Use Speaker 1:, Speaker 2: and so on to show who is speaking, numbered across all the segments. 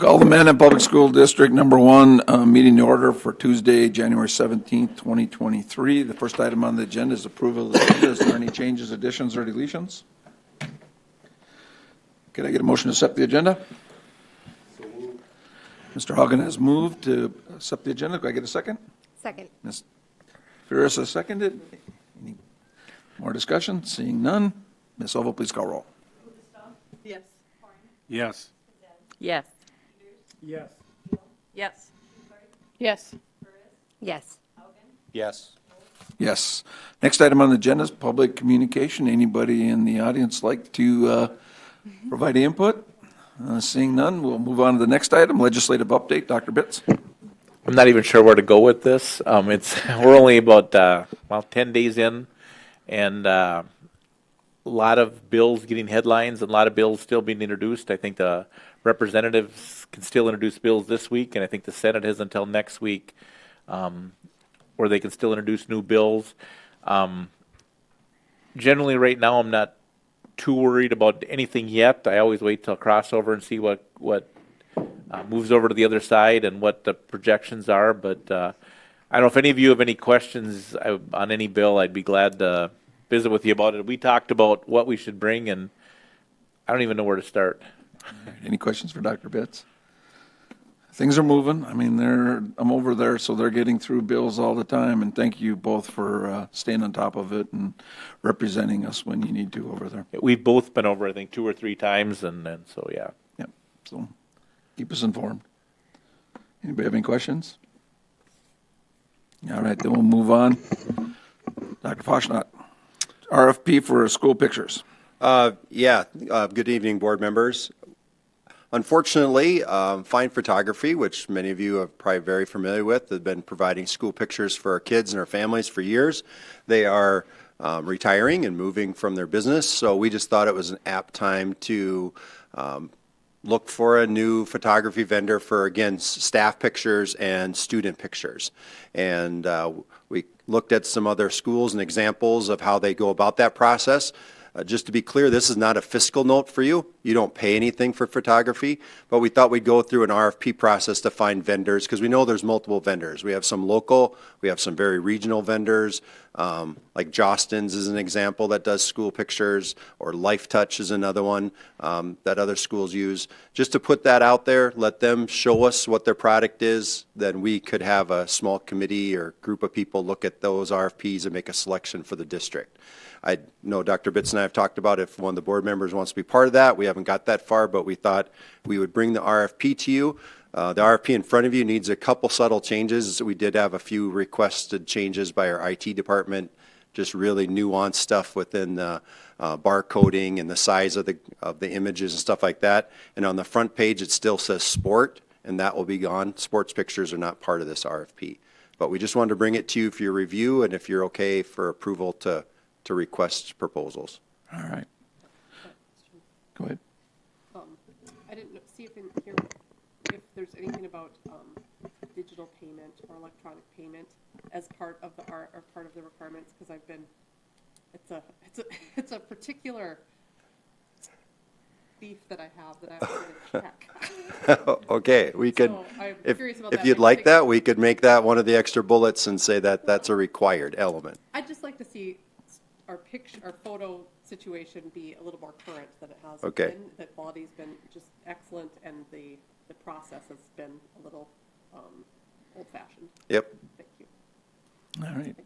Speaker 1: Call the Mandan Public School District number 1 meeting to order for Tuesday, January 17th, 2023. The first item on the agenda is approval of the agenda. Is there any changes, additions, or deletions? Can I get a motion to accept the agenda? So moved. Mr. Hagen has moved to accept the agenda. Can I get a second?
Speaker 2: Second.
Speaker 1: Ms. Ferris has seconded. Any more discussion? Seeing none. Ms. Oval, please call roll.
Speaker 3: Yes.
Speaker 4: Yes.
Speaker 3: Yes.
Speaker 4: Yes.
Speaker 3: Yes.
Speaker 2: Yes. Yes.
Speaker 4: Yes.
Speaker 1: Yes. Next item on the agenda is public communication. Anybody in the audience like to provide input? Seeing none, we'll move on to the next item, legislative update. Dr. Bitts.
Speaker 5: I'm not even sure where to go with this. We're only about 10 days in, and a lot of bills getting headlines and a lot of bills still being introduced. I think the representatives can still introduce bills this week, and I think the Senate has until next week where they can still introduce new bills. Generally, right now, I'm not too worried about anything yet. I always wait till crossover and see what moves over to the other side and what the projections are. But I don't know if any of you have any questions on any bill. I'd be glad to visit with you about it. We talked about what we should bring, and I don't even know where to start.
Speaker 1: Any questions for Dr. Bitts? Things are moving. I mean, I'm over there, so they're getting through bills all the time. And thank you both for staying on top of it and representing us when you need to over there.
Speaker 5: We've both been over, I think, 2 or 3 times, and so yeah.
Speaker 1: Yep. So keep us informed. Anybody have any questions? All right, then we'll move on. Dr. Foshnot, RFP for school pictures.
Speaker 6: Good evening, board members. Unfortunately, Fine Photography, which many of you are probably very familiar with, have been providing school pictures for our kids and our families for years. They are retiring and moving from their business, so we just thought it was an apt time to look for a new photography vendor for, again, staff pictures and student pictures. And we looked at some other schools and examples of how they go about that process. Just to be clear, this is not a fiscal note for you. You don't pay anything for photography, but we thought we'd go through an RFP process to find vendors because we know there's multiple vendors. We have some local, we have some very regional vendors, like Jostens is an example that does school pictures, or Life Touch is another one that other schools use. Just to put that out there, let them show us what their product is, then we could have a small committee or group of people look at those RFPs and make a selection for the district. I know Dr. Bitts and I have talked about if one of the board members wants to be part of that. We haven't got that far, but we thought we would bring the RFP to you. The RFP in front of you needs a couple subtle changes. We did have a few requested changes by our IT department, just really nuanced stuff within the barcoding and the size of the images and stuff like that. And on the front page, it still says sport, and that will be gone. Sports pictures are not part of this RFP. But we just wanted to bring it to you for your review and if you're okay for approval to request proposals.
Speaker 1: All right. Go ahead.
Speaker 3: I didn't see if in here if there's anything about digital payment or electronic payment as part of the requirements, because I've been it's a particular beef that I have that I have to check.
Speaker 6: Okay, we could,
Speaker 3: So I'm
Speaker 6: if
Speaker 3: curious about
Speaker 6: if
Speaker 3: that
Speaker 6: you'd
Speaker 3: in
Speaker 6: like that,
Speaker 3: particular.
Speaker 6: we could make that one of the extra bullets and say that that's a required element.
Speaker 3: I'd just like to see our photo situation be a little more current than it has
Speaker 6: Okay.
Speaker 3: been. The quality's been just excellent, and the process has been a little old-fashioned.
Speaker 6: Yep.
Speaker 3: Thank you.
Speaker 1: All right.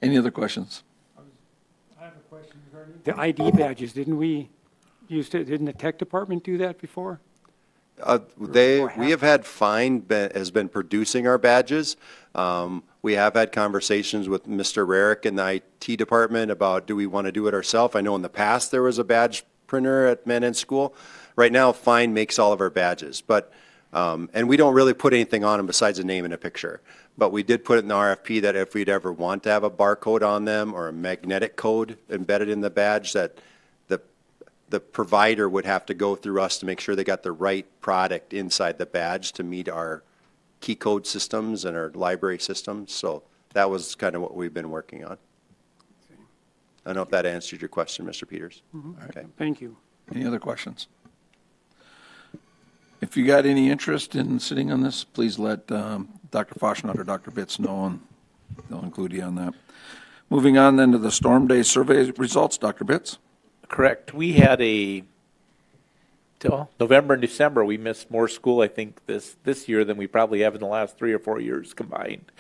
Speaker 1: Any other questions?
Speaker 4: I have a question regarding the ID badges. Didn't the tech department do that before?
Speaker 6: We have had Fine has been producing our badges. We have had conversations with Mr. Rarick in the IT department about do we want to do it ourselves. I know in the past there was a badge printer at Mandan School. Right now, Fine makes all of our badges, but and we don't really put anything on them besides a name and a picture. But we did put it in the RFP that if we'd ever want to have a barcode on them or a magnetic code embedded in the badge, that the provider would have to go through us to make sure they got the right product inside the badge to meet our key code systems and our library systems. So that was kind of what we've been working on. I don't know if that answered your question, Mr. Peters.
Speaker 4: Mm-hmm.
Speaker 6: Okay.
Speaker 4: Thank you.
Speaker 1: Any other questions? If you got any interest in sitting on this, please let Dr. Foshnut or Dr. Bitts know, and they'll include you on that. Moving on then to the Storm Day survey results, Dr. Bitts.
Speaker 5: Correct. We had till November and December, we missed more school, I think, this year than we probably have in the last 3 or 4 years combined.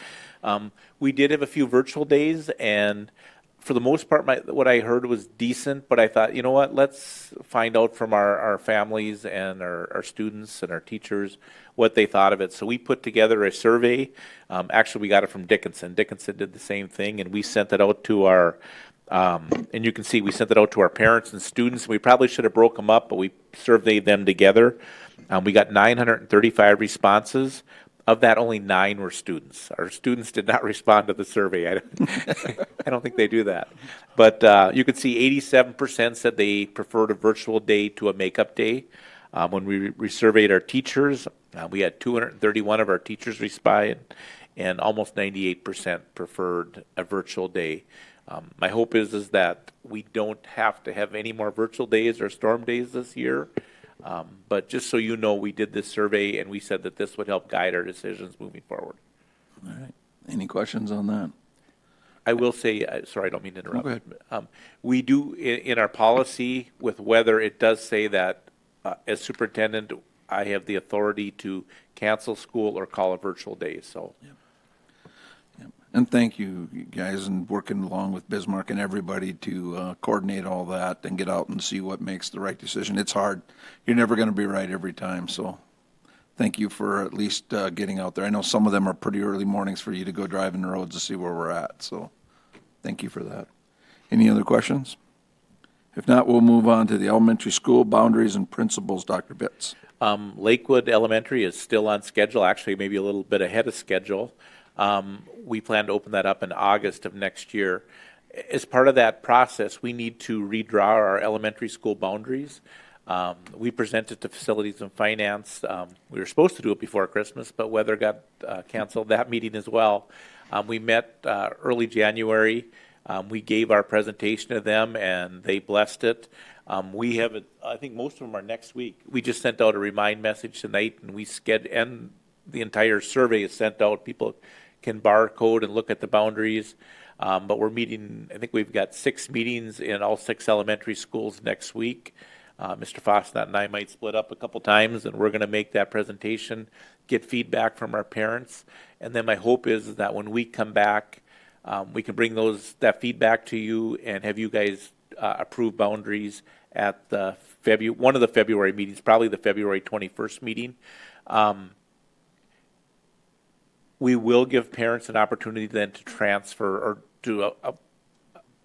Speaker 5: We did have a few virtual days, and for the most part, what I heard was decent, but I thought, you know what, let's find out from our families and our students and our teachers what they thought of it. So we put together a survey. Actually, we got it from Dickinson. Dickinson did the same thing, and we sent it out to our and you can see we sent it out to our parents and students. We probably should have broke them up, but we surveyed them together. We got 935 responses. Of that, only 9 were students. Our students did not respond to the survey. I don't think they do that. But you can see 87% said they preferred a virtual day to a makeup day. When we surveyed our teachers, we had 231 of our teachers respond, and almost 98% preferred a virtual day. My hope is that we don't have to have any more virtual days or storm days this year. But just so you know, we did this survey and we said that this would help guide our decisions moving forward.
Speaker 1: All right. Any questions on that?
Speaker 5: I will say, sorry, I don't mean to interrupt.
Speaker 1: Go ahead.
Speaker 5: We do, in our policy with weather, it does say that as superintendent, I have the authority to cancel school or call a virtual day, so.
Speaker 1: Yep. And thank you guys, and working along with Bismarck and everybody to coordinate all that and get out and see what makes the right decision. It's hard. You're never going to be right every time, so thank you for at least getting out there. I know some of them are pretty early mornings for you to go driving the roads to see where we're at, so thank you for that. Any other questions? If not, we'll move on to the elementary school boundaries and principles, Dr. Bitts.
Speaker 5: Lakewood Elementary is still on schedule, actually maybe a little bit ahead of schedule. We plan to open that up in August of next year. As part of that process, we need to redraw our elementary school boundaries. We presented to Facilities and Finance. We were supposed to do it before Christmas, but weather got canceled that meeting as well. We met early January. We gave our presentation to them, and they blessed it. We have it, I think most of them are next week. We just sent out a remind message tonight, and and the entire survey is sent out. People can barcode and look at the boundaries. But we're meeting, I think we've got 6 meetings in all 6 elementary schools next week. Mr. Fosnat and I might split up a couple times, and we're going to make that presentation, get feedback from our parents. And then my hope is that when we come back, we can bring that feedback to you and have you guys approve boundaries at one of the February meetings, probably the February 21st meeting. We will give parents an opportunity then to transfer or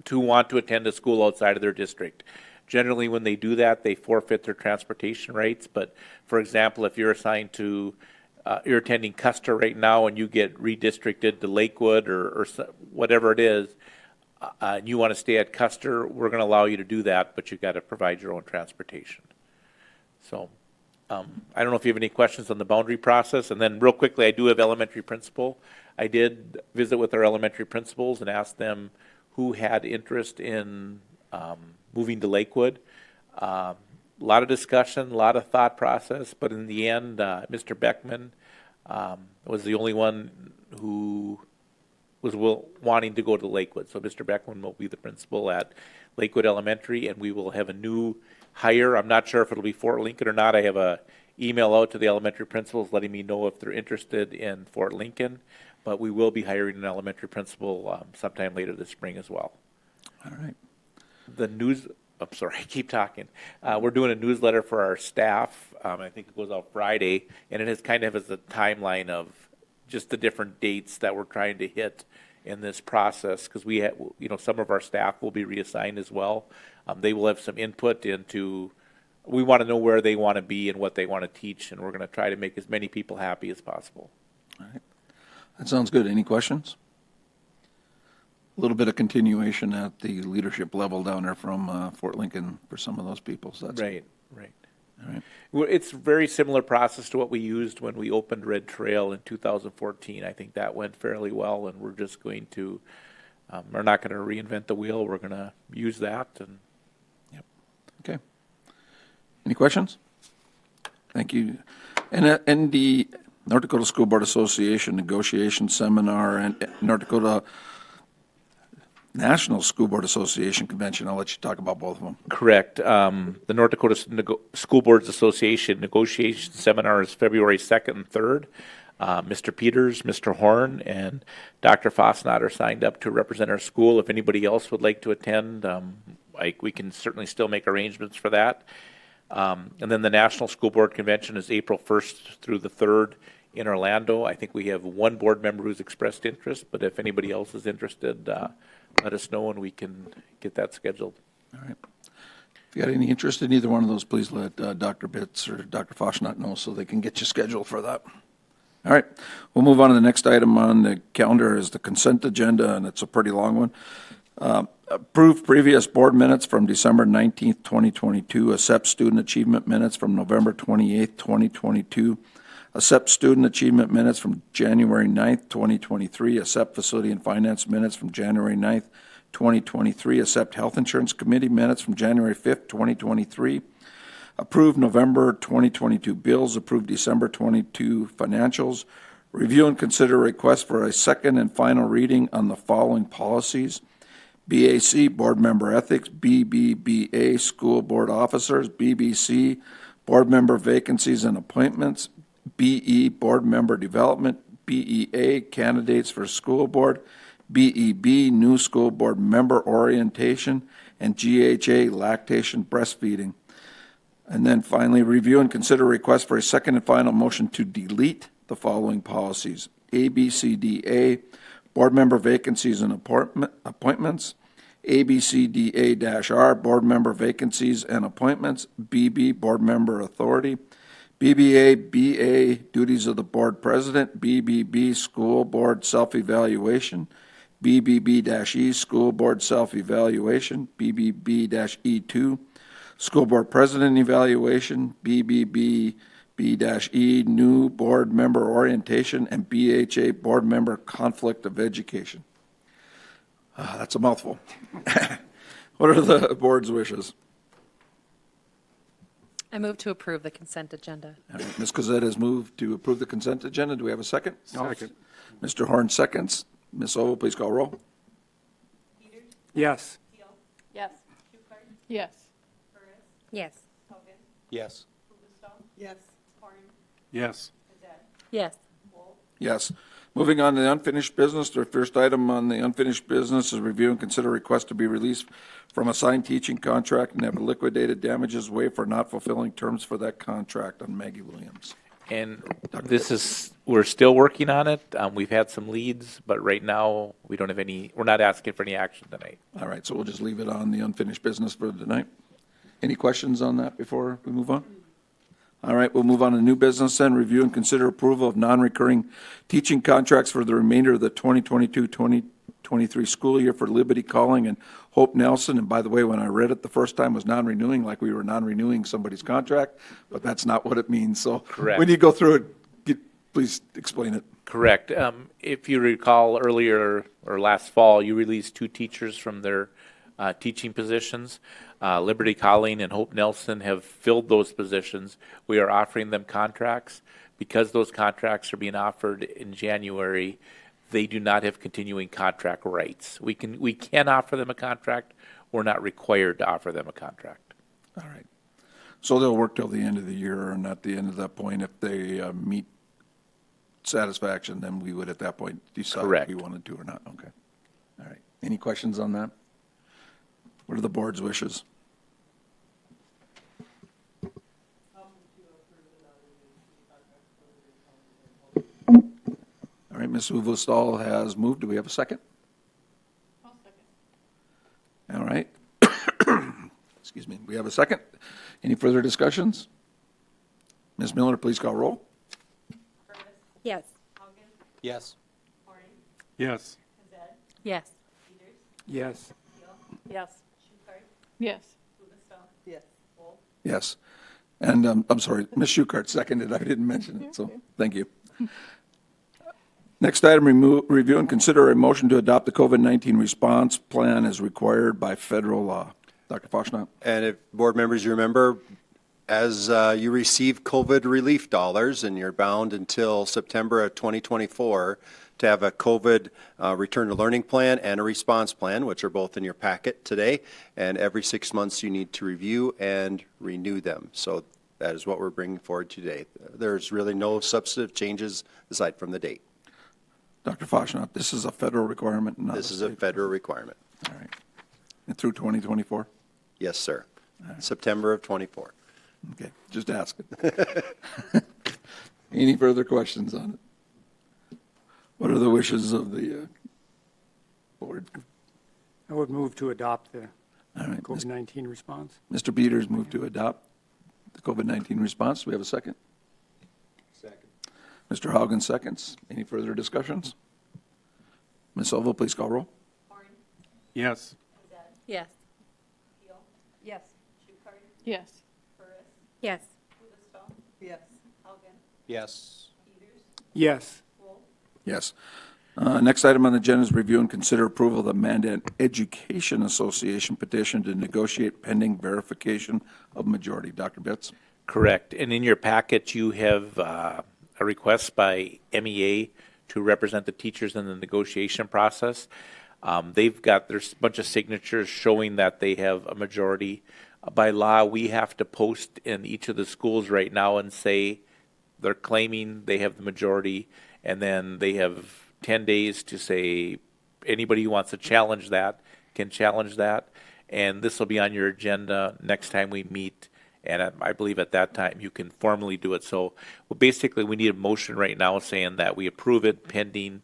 Speaker 5: to want to attend a school outside of their district. Generally, when they do that, they forfeit their transportation rights. But for example, if you're assigned to, you're attending Custer right now and you get redistricted to Lakewood or whatever it is, and you want to stay at Custer, we're going to allow you to do that, but you've got to provide your own transportation. So. I don't know if you have any questions on the boundary process. And then real quickly, I do have elementary principal. I did visit with our elementary principals and asked them who had interest in moving to Lakewood. A lot of discussion, a lot of thought process, but in the end, Mr. Beckman was the only one who was wanting to go to Lakewood. So Mr. Beckman will be the principal at Lakewood Elementary, and we will have a new hire. I'm not sure if it'll be Fort Lincoln or not. I have a email out to the elementary principals letting me know if they're interested in Fort Lincoln, but we will be hiring an elementary principal sometime later this spring as well.
Speaker 1: All right.
Speaker 5: I'm sorry, I keep talking. We're doing a newsletter for our staff. I think it goes out Friday, and it has kind of as a timeline of just the different dates that we're trying to hit in this process, because we have, some of our staff will be reassigned as well. They will have some input into, we want to know where they want to be and what they want to teach, and we're going to try to make as many people happy as possible.
Speaker 1: All right. That sounds good. Any questions? A little bit of continuation at the leadership level down there from Fort Lincoln for some of those people. So that's
Speaker 5: Right.
Speaker 1: all right.
Speaker 5: Well, it's a very similar process to what we used when we opened Red Trail in 2014. I think that went fairly well, and we're just going to, we're not going to reinvent the wheel. We're going to use that. And
Speaker 1: Yep. Okay. Any questions? Thank you. And the North Dakota School Board Association negotiation seminar and North Dakota National School Board Association convention. I'll let you talk about both of them.
Speaker 5: Correct. The North Dakota School Boards Association negotiation seminar is February 2nd and 3rd. Mr. Peters, Mr. Horn, and Dr. Fosnot are signed up to represent our school. If anybody else would like to attend, we can certainly still make arrangements for that. And then the National School Board Convention is April 1st through the 3rd in Orlando. I think we have one board member who's expressed interest, but if anybody else is interested, let us know and we can get that scheduled.
Speaker 1: All right. If you got any interest in either one of those, please let Dr. Bitts or Dr. Fosnot know so they can get you scheduled for that. All right, we'll move on to the next item on the calendar is the consent agenda, and it's a pretty long one. Approve previous board minutes from December 19th, 2022. Accept student achievement minutes from November 28th, 2022. Accept student achievement minutes from January 9th, 2023. Accept facility and finance minutes from January 9th, 2023. Accept health insurance committee minutes from January 5th, 2023. Approve November 2022 bills, approve December 22 financials, review and consider request for a second and final reading on the following policies: BAC, Board Member Ethics; BBBA, School Board Officers; BBC, Board Member Vacancies and Appointments; BE, Board Member Development; BEA, Candidates for School Board; BEB, New School Board Member Orientation; and GHA, Lactation Breastfeeding. And then finally, review and consider request for a second and final motion to delete the following policies: ABCDA, Board Member Vacancies and Appointments; ABCDA-R, Board Member Vacancies and Appointments; BB, Board Member Authority; BBA-BA, Duties of the Board President; BBB, School Board Self-Evaluation; BBB-E, School Board Self-Evaluation; BBB-E2, School Board President Evaluation; BBB-B-E, New Board Member Orientation; and BHA, Board Member Conflict of Education. That's a mouthful. What are the board's wishes?
Speaker 2: I move to approve the consent agenda.
Speaker 1: All right, Ms. Cosette has moved to approve the consent agenda. Do we have a second?
Speaker 4: Second.
Speaker 1: Mr. Horn seconds. Ms. Oval, please call roll.
Speaker 4: Yes.
Speaker 3: Yes.
Speaker 2: Yes.
Speaker 7: Yes.
Speaker 6: Yes.
Speaker 3: Yes.
Speaker 4: Yes.
Speaker 2: Yes.
Speaker 1: Yes. Moving on to the unfinished business, the first item on the unfinished business is review and consider request to be released from assigned teaching contract and have liquidated damages waived for not fulfilling terms for that contract on Maggie Williams.
Speaker 5: And we're still working on it. We've had some leads, but right now we're not asking for any action tonight.
Speaker 1: All right, so we'll just leave it on the unfinished business for tonight. Any questions on that before we move on? All right, we'll move on to new business then. Review and consider approval of non-recurring teaching contracts for the remainder of the 2022-2023 school year for Liberty Calling and Hope Nelson. And by the way, when I read it the first time, it was non-renewing, like we were non-renewing somebody's contract, but that's not what it means. So
Speaker 5: Correct.
Speaker 1: when you go through it, please explain it.
Speaker 5: Correct. If you recall earlier or last fall, you released 2 teachers from their teaching positions. Liberty Calling and Hope Nelson have filled those positions. We are offering them contracts. Because those contracts are being offered in January, they do not have continuing contract rights. We can offer them a contract. We're not required to offer them a contract.
Speaker 1: All right. So they'll work till the end of the year, and at the end of that point, if they meet satisfaction, then we would at that point decide
Speaker 5: Correct.
Speaker 1: if we wanted to or not. Okay. All right. Any questions on that? What are the board's wishes? All right, Ms. Uvostal has moved. Do we have a second?
Speaker 3: I'll second.
Speaker 1: All right. Excuse me. We have a second. Any further discussions? Ms. Miller, please call roll.
Speaker 7: Yes.
Speaker 6: Yes.
Speaker 4: Yes.
Speaker 2: Yes.
Speaker 4: Yes.
Speaker 3: Yes.
Speaker 2: Yes.
Speaker 3: Yes.
Speaker 1: Yes. And I'm sorry, Ms. Schukart seconded. I didn't mention it, so thank you. Next item, review and consider a motion to adopt the COVID-19 response plan as required by federal law. Dr. Foshnot?
Speaker 6: And if board members, you remember, as you receive COVID relief dollars, and you're bound until September of 2024 to have a COVID return to learning plan and a response plan, which are both in your packet today. And every 6 months, you need to review and renew them. So that is what we're bringing forward today. There's really no substantive changes aside from the date.
Speaker 1: Dr. Fashionat, this is a federal requirement, not
Speaker 6: This is a
Speaker 1: state.
Speaker 6: federal requirement.
Speaker 1: All right. And through 2024?
Speaker 6: Yes, sir. September of '24.
Speaker 1: Okay, just asking. Any further questions on it? What are the wishes of the board?
Speaker 4: I would move to adopt the
Speaker 1: All right,
Speaker 4: COVID-19 response.
Speaker 1: Mr. Peters moved to adopt the COVID-19 response. Do we have a second?
Speaker 6: Second.
Speaker 1: Mr. Haugen seconds. Any further discussions? Ms. Oval, please call roll.
Speaker 4: Yes.
Speaker 2: Yes.
Speaker 3: Yes.
Speaker 2: Yes.
Speaker 7: Yes.
Speaker 3: Yes.
Speaker 6: Yes.
Speaker 4: Yes.
Speaker 1: Yes. Next item on the agenda is review and consider approval of the Mandan Education Association petition to negotiate pending verification of majority. Dr. Bitts?
Speaker 5: Correct. And in your packet, you have a request by MEA to represent the teachers in the negotiation process. There's a bunch of signatures showing that they have a majority. By law, we have to post in each of the schools right now and say they're claiming they have the majority, and then they have 10 days to say anybody who wants to challenge that can challenge that. And this will be on your agenda next time we meet. And I believe at that time you can formally do it. So basically, we need a motion right now saying that we approve it pending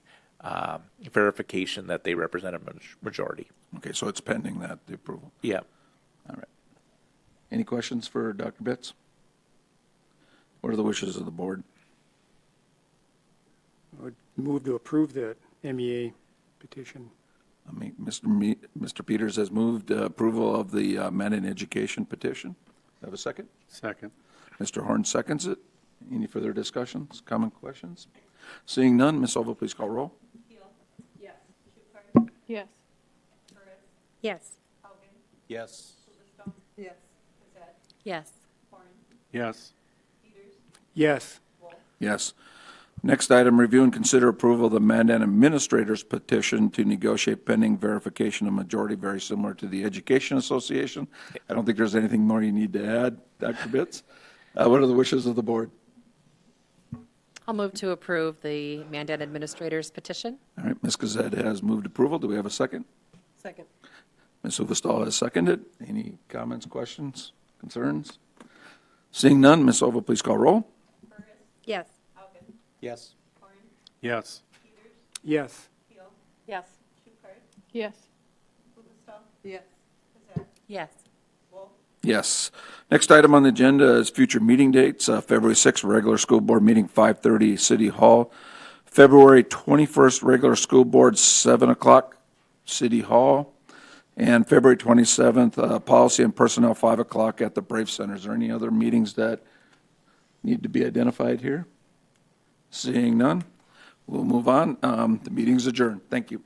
Speaker 5: verification that they represent a majority.
Speaker 1: Okay, so it's pending that, the approval.
Speaker 5: Yeah.
Speaker 1: All right. Any questions for Dr. Bitts? What are the wishes of the board?
Speaker 4: I would move to approve the MEA petition.
Speaker 1: I mean, Mr. Peters has moved approval of the Mandan Education petition. Have a second?
Speaker 4: Second.
Speaker 1: Mr. Horn seconds it. Any further discussions, comment, questions? Seeing none, Ms. Oval, please call roll.
Speaker 3: Yes.
Speaker 2: Yes.
Speaker 7: Yes.
Speaker 6: Yes.
Speaker 3: Yes.
Speaker 2: Yes.
Speaker 4: Yes. Yes.
Speaker 1: Yes. Next item, review and consider approval of the Mandan Administrator's petition to negotiate pending verification of majority, very similar to the Education Association. I don't think there's anything more you need to add, Dr. Bitts. What are the wishes of the board?
Speaker 8: I'll move to approve the Mandan Administrator's petition.
Speaker 1: All right, Ms. Gazette has moved approval. Do we have a second?
Speaker 3: Second.
Speaker 1: Ms. Uvestal has seconded. Any comments, questions, concerns? Seeing none, Ms. Oval, please call roll.
Speaker 7: Yes.
Speaker 6: Yes.
Speaker 4: Yes. Yes.
Speaker 2: Yes. Yes.
Speaker 3: Yes.
Speaker 2: Yes.
Speaker 1: Yes. Next item on the agenda is future meeting dates. February 6th, regular school board meeting, 5:30, City Hall. February 21st, regular school board, 7 o'clock, City Hall. And February 27th, policy and personnel, 5 o'clock at the Brave Center. Is there any other meetings that need to be identified here? Seeing none, we'll move on. The meeting's adjourned. Thank you.